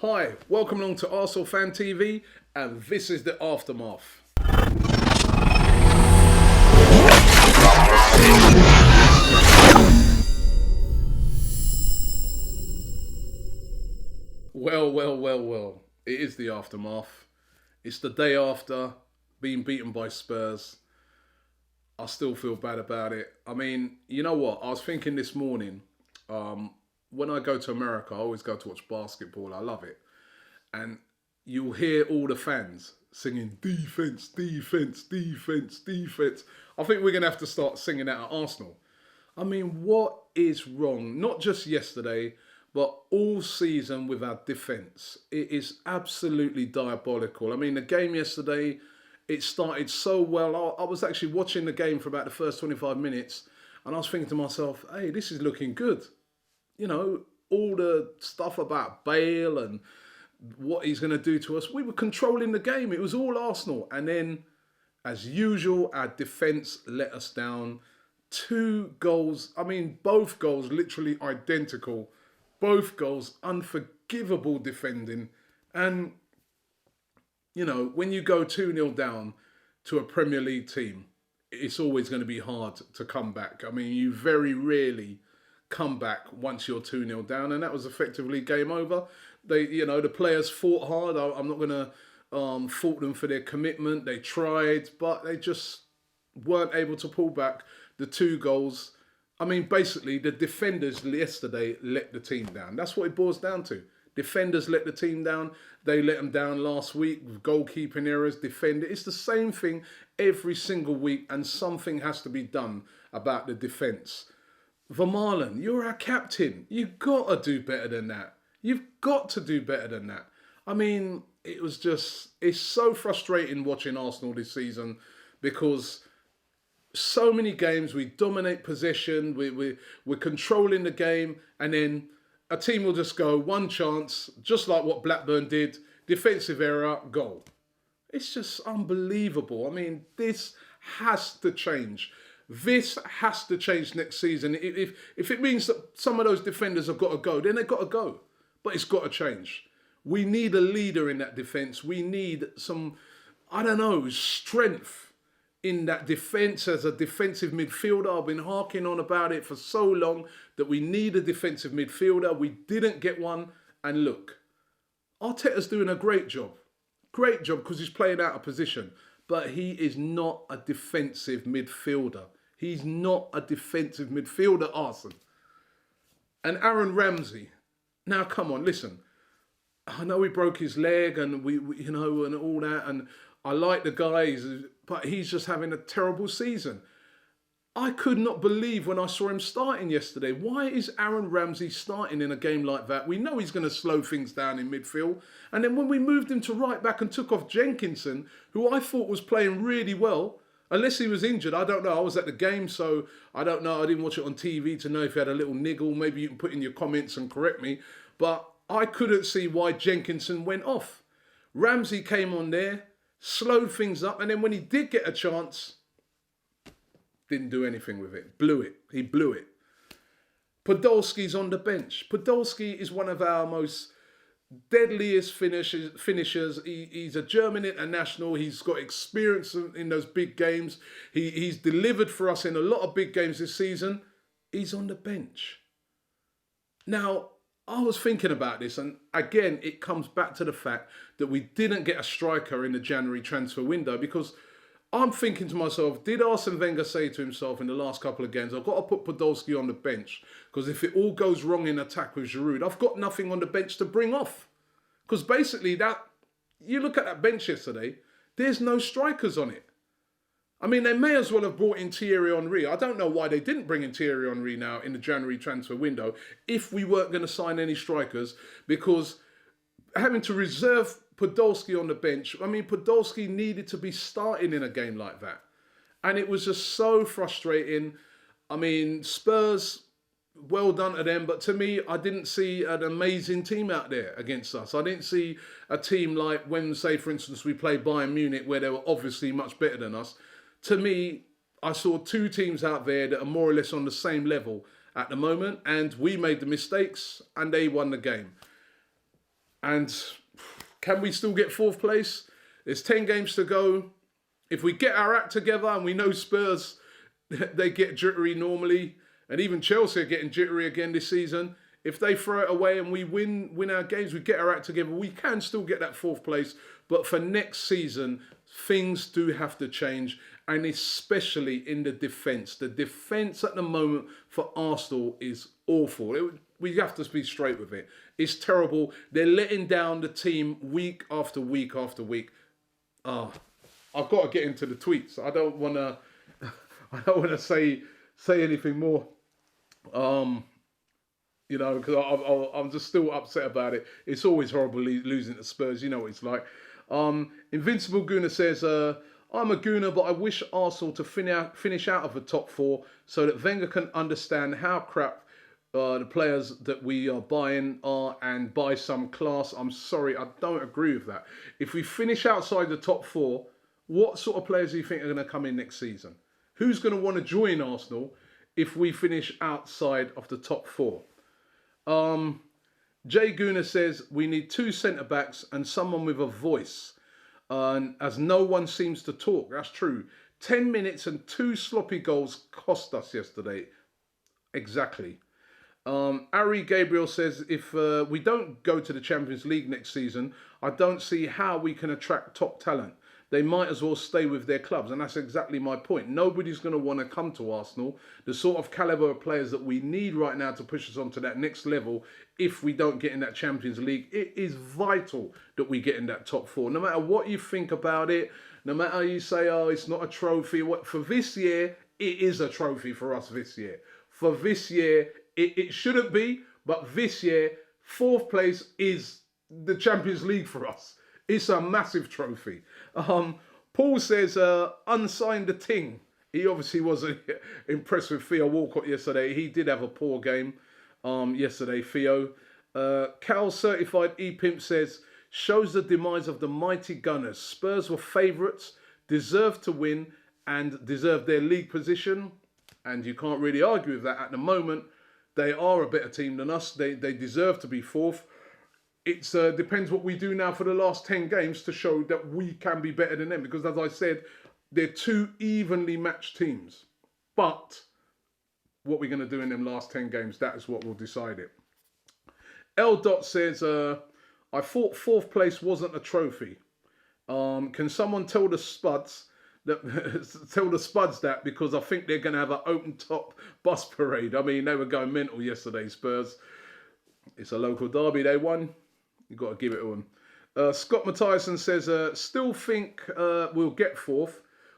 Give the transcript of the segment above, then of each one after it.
Hi, welcome along to Arsenal Fan TV, and this is the aftermath. Well. It is the aftermath. It's the day after being beaten by Spurs. I still feel bad about it. I mean, you know what? I was thinking this morning, when I go to America, I always go to watch basketball. I love it. And you'll hear all the fans singing, defence, defence, defence, defence. I think we're going to have to start singing that at Arsenal. I mean, what is wrong? Not just yesterday, but all season with our defence. It is absolutely diabolical. I mean, the game yesterday, it started so well. I was actually watching the game for about the first 25 minutes, and I was thinking to myself, hey, this is looking good. You know, all the stuff about Bale and what he's going to do to us. We were controlling the game. It was all Arsenal. And then, as usual, our defence let us down. 2 goals. I mean, both goals literally identical. Both goals, unforgivable defending. And, you know, when you go 2-0 down to a Premier League team, it's always going to be hard to come back. I mean, you very rarely come back once you're 2-0 down, and that was effectively game over. The players fought hard. I'm not going to fault them for their commitment. They tried, but they just weren't able to pull back the 2 goals. I mean, basically, the defenders yesterday let the team down. That's what it boils down to. Defenders let the team down. They let them down last week with goalkeeping errors, defender. It's the same thing every single week, and something has to be done about the defence. Vermaelen, you're our captain. You've got to do better than that. You've got to do better than that. I mean, it's so frustrating watching Arsenal this season because so many games we dominate possession, we're controlling the game, and then a team will just go one chance, just like what Blackburn did, defensive error, goal. It's just unbelievable. I mean, this has to change. This has to change next season. If it means that some of those defenders have got to go, then they've got to go. But it's got to change. We need a leader in that defence. We need some, strength in that defence as a defensive midfielder. I've been harking on about it for so long that we need a defensive midfielder. We didn't get one. And look, Arteta's doing a great job. Great job because he's playing out of position. But he is not a defensive midfielder. He's not a defensive midfielder, Arsene. And Aaron Ramsey. Now, come on, listen. I know he broke his leg and and all that. And I like the guy, but he's just having a terrible season. I could not believe when I saw him starting yesterday. Why is Aaron Ramsey starting in a game like that? We know he's going to slow things down in midfield. And then when we moved him to right back and took off Jenkinson, who I thought was playing really well, unless he was injured, I don't know. I was at the game, so I don't know. I didn't watch it on TV to know if he had a little niggle. Maybe you can put in your comments and correct me. But I couldn't see why Jenkinson went off. Ramsey came on there, slowed things up, and then when he did get a chance, didn't do anything with it. Blew it. He blew it. Podolski's on the bench. Podolski is one of our most deadliest finishers. He's a German international. He's got experience in those big games. He's delivered for us in a lot of big games this season. He's on the bench. Now, I was thinking about this, and again, it comes back to the fact that we didn't get a striker in the January transfer window, because I'm thinking to myself, did Arsene Wenger say to himself in the last couple of games, I've got to put Podolski on the bench, because if it all goes wrong in attack with Giroud, I've got nothing on the bench to bring off. Because basically, you look at that bench yesterday, there's no strikers on it. I mean, they may as well have brought in Thierry Henry. I don't know why they didn't bring in Thierry Henry now in the January transfer window if we weren't going to sign any strikers, because having to reserve Podolski on the bench, I mean, Podolski needed to be starting in a game like that. And it was just so frustrating. I mean, Spurs, well done to them, but to me, I didn't see an amazing team out there against us. I didn't see a team like when, say, for instance, we played Bayern Munich, where they were obviously much better than us. To me, I saw 2 teams out there that are more or less on the same level at the moment, and we made the mistakes and they won the game. And can we still get 4th place? There's 10 games to go. If we get our act together, and we know Spurs, they get jittery normally, and even Chelsea are getting jittery again this season. If they throw it away and we win our games, we get our act together, we can still get that 4th place. But for next season, things do have to change, and especially in the defence. The defence at the moment for Arsenal is awful. We have to be straight with it. It's terrible. They're letting down the team week after week after week. I've got to get into the tweets. I don't want to say anything more. Because I'm just still upset about it. It's always horrible losing to Spurs. You know what it's like. Invincible Gooner says, I'm a Gooner, but I wish Arsenal to finish out of the top 4 so that Wenger can understand how crap the players that we are buying are, and buy some class. I'm sorry, I don't agree with that. If we finish outside the top 4, what sort of players do you think are going to come in next season? Who's going to want to join Arsenal if we finish outside of the top 4? Jay Gooner says, we need 2 centre-backs and someone with a voice, as no one seems to talk. That's true. 10 minutes and 2 sloppy goals cost us yesterday. Exactly. Ari Gabriel says, if we don't go to the Champions League next season, I don't see how we can attract top talent. They might as well stay with their clubs. And that's exactly my point. Nobody's going to want to come to Arsenal. The sort of calibre of players that we need right now to push us on to that next level, if we don't get in that Champions League, it is vital that we get in that top 4. No matter what you think about it, no matter how you say, oh, it's not a trophy. For this year, it is a trophy for us this year. For this year, it shouldn't be, but this year, 4th place is the Champions League for us. It's a massive trophy. Paul says, unsigned the ting. He obviously wasn't impressed with Theo Walcott yesterday. He did have a poor game yesterday, Theo. Cal Certified E-Pimp says, shows the demise of the mighty Gunners. Spurs were favourites, deserved to win, and deserved their league position. And you can't really argue with that at the moment. They are a better team than us. They deserve to be 4th. It depends what we do now for the last 10 games to show that we can be better than them. Because as I said, they're 2 evenly matched teams. But what we're going to do in them last 10 games, that is what will decide it. L. Dot says, I thought 4th place wasn't a trophy. Can someone tell the Spuds that, because I think they're going to have an open top bus parade. I mean, they were going mental yesterday, Spurs. It's a local derby, they won. You've got to give it to them. Scott Matthieson says, still think we'll get 4th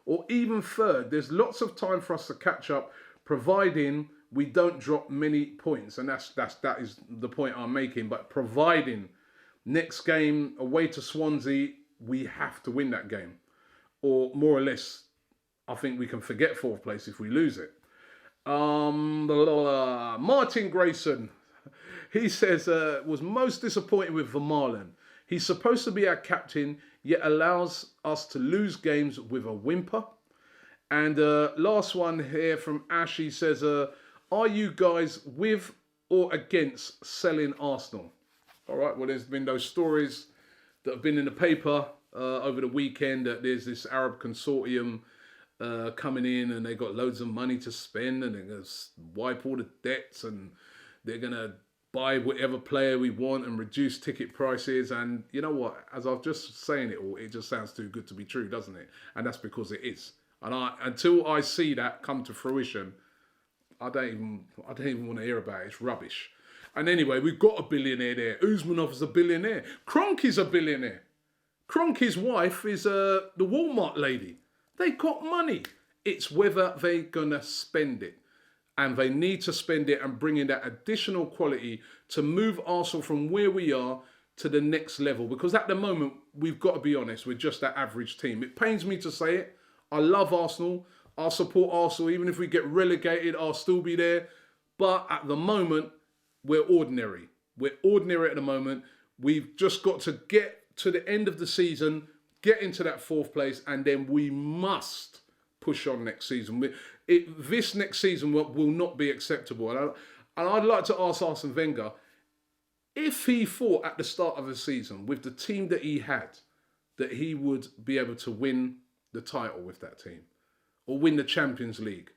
or even 3rd. There's lots of time for us to catch up, providing we don't drop many points. And that is the point I'm making. But providing next game away to Swansea, we have to win that game. Or more or less, I think we can forget 4th place if we lose it. Martin Grayson, he says, was most disappointed with Vermaelen. He's supposed to be our captain, yet allows us to lose games with a whimper. And last one here from Ash, he says, are you guys with or against selling Arsenal? All right, well, there's been those stories that have been in the paper over the weekend that there's this Arab consortium coming in and they got loads of money to spend and they're going to wipe all the debts and they're going to buy whatever player we want and reduce ticket prices. And you know what? As I've just saying it all, it just sounds too good to be true, doesn't it? And that's because it is. And until I see that come to fruition, I don't even want to hear about it. It's rubbish. And anyway, we've got a billionaire there. Usmanov is a billionaire. Kroenke's a billionaire. Kroenke's wife is the Walmart lady. They got money. It's whether they're going to spend it. And they need to spend it and bring in that additional quality to move Arsenal from where we are to the next level. Because at the moment, we've got to be honest, we're just that average team. It pains me to say it. I love Arsenal. I'll support Arsenal. Even if we get relegated, I'll still be there. But at the moment, we're ordinary. We're ordinary at the moment. We've just got to get to the end of the season, get into that 4th place, and then we must push on next season. This next season will not be acceptable. And I'd like to ask Arsene Wenger, If he thought at the start of the season, with the team that he had, that he would be able to win the title with that team or win the Champions League,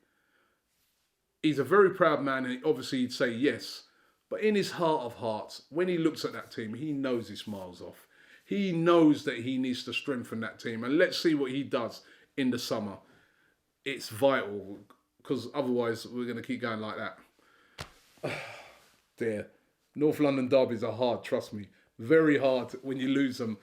he's a very proud man, and obviously he'd say yes. But in his heart of hearts, when he looks at that team, he knows he's miles off. He knows that he needs to strengthen that team. And let's see what he does in the summer. It's vital, because otherwise we're going to keep going like that. Dear. North London derbies are hard, trust me. Very hard when you lose them.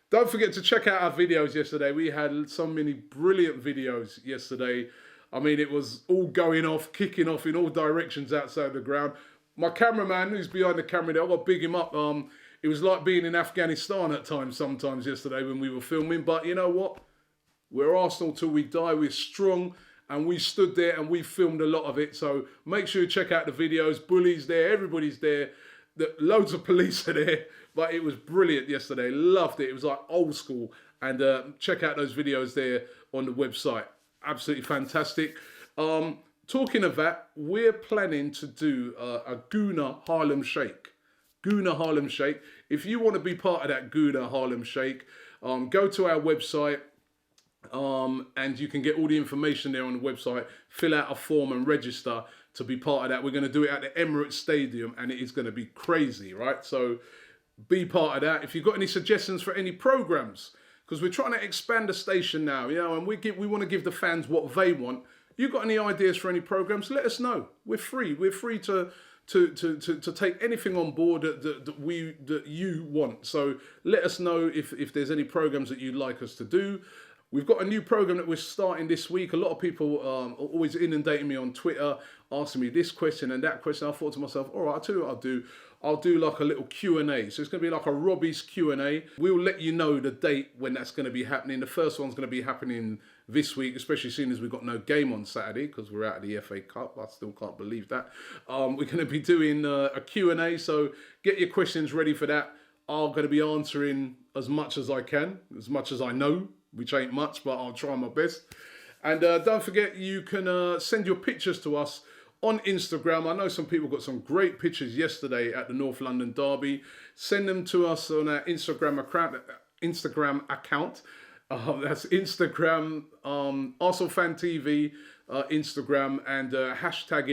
Don't forget to check out our videos yesterday. We had so many brilliant videos yesterday. I mean, it was all going off, kicking off in all directions outside the ground. My cameraman, who's behind the camera there, I've got to big him up. It was like being in Afghanistan at times, sometimes yesterday when we were filming. But you know what? We're Arsenal till we die. We're strong. And we stood there and we filmed a lot of it. So make sure you check out the videos. Bullies there. Everybody's there. Loads of police are there. But it was brilliant yesterday. Loved it. It was like old school. And check out those videos there on the website. Absolutely fantastic. Talking of that, we're planning to do a Gooner Harlem Shake. Gooner Harlem Shake. If you want to be part of that Gooner Harlem Shake, go to our website. And you can get all the information there on the website, fill out a form and register to be part of that. We're going to do it at the Emirates Stadium and it is going to be crazy, right? So be part of that. If you've got any suggestions for any programs, because we're trying to expand the station now, you know, and we want to give the fans what they want. You got any ideas for any programs? Let us know. We're free. We're free to take anything on board that you want. So let us know if there's any programs that you'd like us to do. We've got a new program that we're starting this week. A lot of people are always inundating me on Twitter, asking me this question and that question. I thought to myself, all right, I'll tell you what I'll do. I'll do like a little Q&A. So it's going to be like a Robbie's Q&A. We'll let you know the date when that's going to be happening. The first one's going to be happening this week, especially seeing as we've got no game on Saturday because we're out of the FA Cup. I still can't believe that. We're going to be doing a Q&A. So get your questions ready for that. I'm going to be answering as much as I can, as much as I know, which ain't much, but I'll try my best. And don't forget, you can send your pictures to us on Instagram. I know some people got some great pictures yesterday at the North London Derby. Send them to us on our Instagram account. That's Instagram, Arsenal Fan TV, Instagram, and hashtag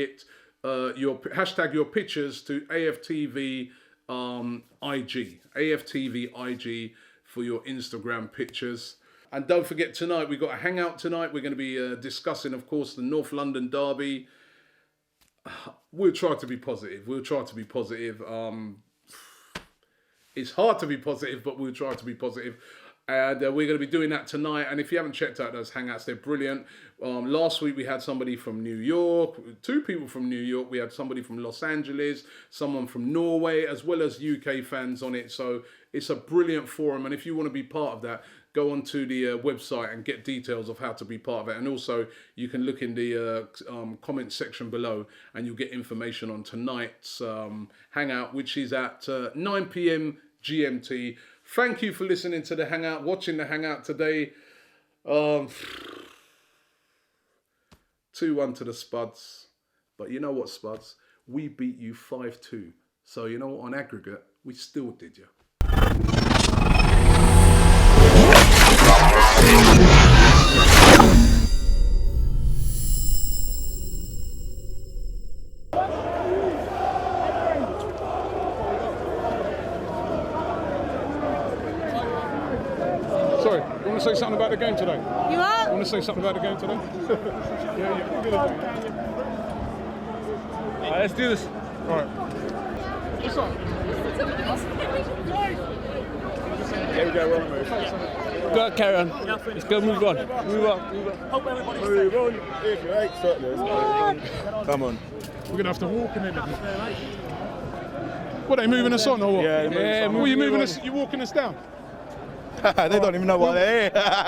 your pictures to AFTV IG. AFTV IG for your Instagram pictures. And don't forget, tonight we've got a hangout tonight. We're going to be discussing, of course, the North London Derby. We'll try to be positive. We'll try to be positive. It's hard to be positive, but we'll try to be positive. And we're going to be doing that tonight. And if you haven't checked out those hangouts, they're brilliant. Last week we had somebody from New York, 2 people from New York. We had somebody from Los Angeles, someone from Norway, as well as UK fans on it. So it's a brilliant forum. And if you want to be part of that, go onto the website and get details of how to be part of it. And also you can look in the comment section below and you'll get information on tonight's hangout, which is at 9 p.m. GMT. Thank you for listening to the hangout, watching the hangout today. 2-1 to the Spuds. But you know what, Spuds? We beat you 5-2. So you know what, on aggregate, we still did you. Sorry, you want to say something about the game today? You what? You want to say something about the game today? Yeah. Alright, let's do this. Alright. What's up? There we go, we'll move. Go on, carry on. Let's go, move on. Move on. Move on. If you ain't something, come on. We're going to have to walk in it. What, are they moving us on or what? Yeah, what are you moving us? You walking us down? They don't even know what they are.